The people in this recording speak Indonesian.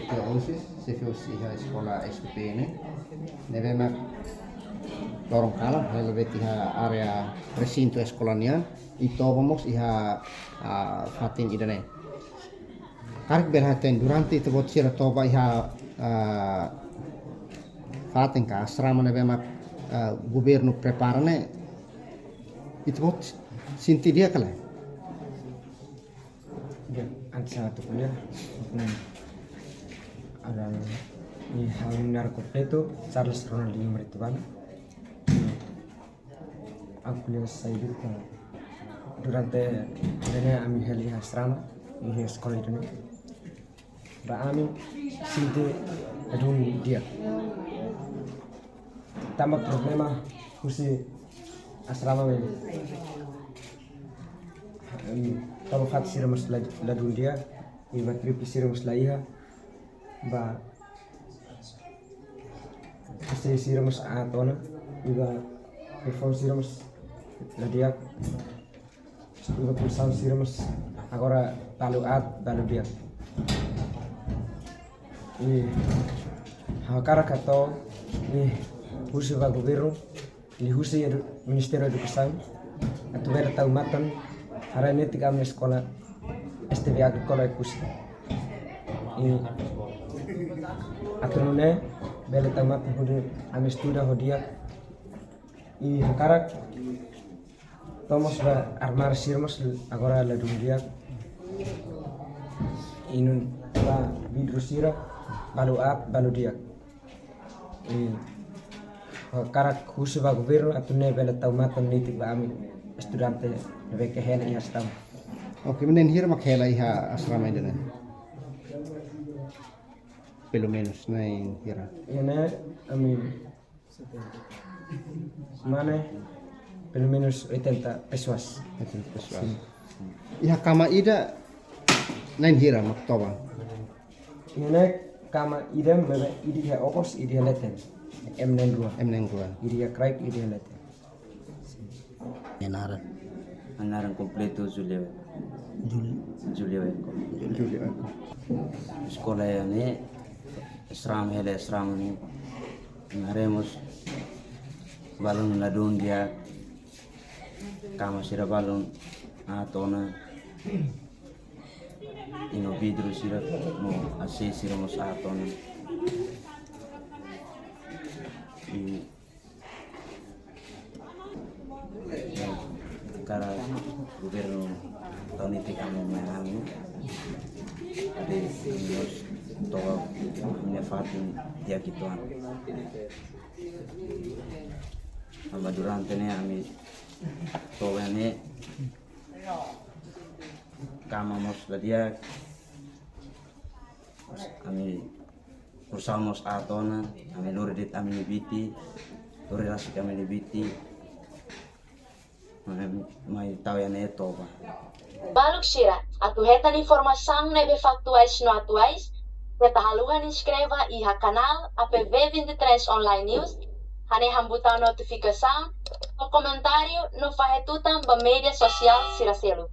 CVOC iha sekolah SPP ini. Nevemak lorong kalah lebih iha area resinto sekolahnya itu vamos iha fatin idane. Karik berhaten durante itu buat sira toba iha fatin ka asrama nevemak governo preparane itu buat sinti dia kala. Antes satu kuliah ada di hal completo Charles Ronaldinho Merituban. Aku kuliah saya dulu durante adanya kami heli asrama di sekolah itu. Kami sinti adun dia. Tambah problema kursi asrama ini. Kalau fat siramus la dundia iba tripi siramus la iha ba siramus atona iba perform siramus la dia iba pulsar siramus agora balu dia e hakara kato ni kursi ba governo ni kursi Ministerio de Educação atu vera tau matan hari ini tiga sekolah STB Agrikola Ekusi. Ini aturune bela tamat hudi kami studa hodia. I karak Thomas ba armar sirmos agora la dundia. Inun ba bidrusira balu dia. I karak husu ba governo atune bela tamat nitik ba ami estudante lebih hela iha asrama. Oke, menen hira mak hela iha asrama ini. Pelo menos nain hira. Ini kami mana pelo menos 80 pessoas. Iha kama ida nain hira mak toba. Ini kama ida mebe idi ha okos idi leten. M92. Idi ha kraik idi leten. Anaran completo Julio sekolah ini seram ini haremos balon ladun dia kama sira balon atona ino vidro sira no así siramos atona cara governo tahun ini kami mengalami ada nos toa menyefatin dia gituan ama durante ne kami toa ne kamamos la dia kami usamos atona kami loredit kami biti lorelasi kami biti mai tahu yang itu apa? Baluk Shira, atu heta informação nebe factuais no atuais, heta haluhan inscreva iha canal APV23 Online News, hane hambuta notificação, no comentário no fahetutan ba media sosial Siraselu.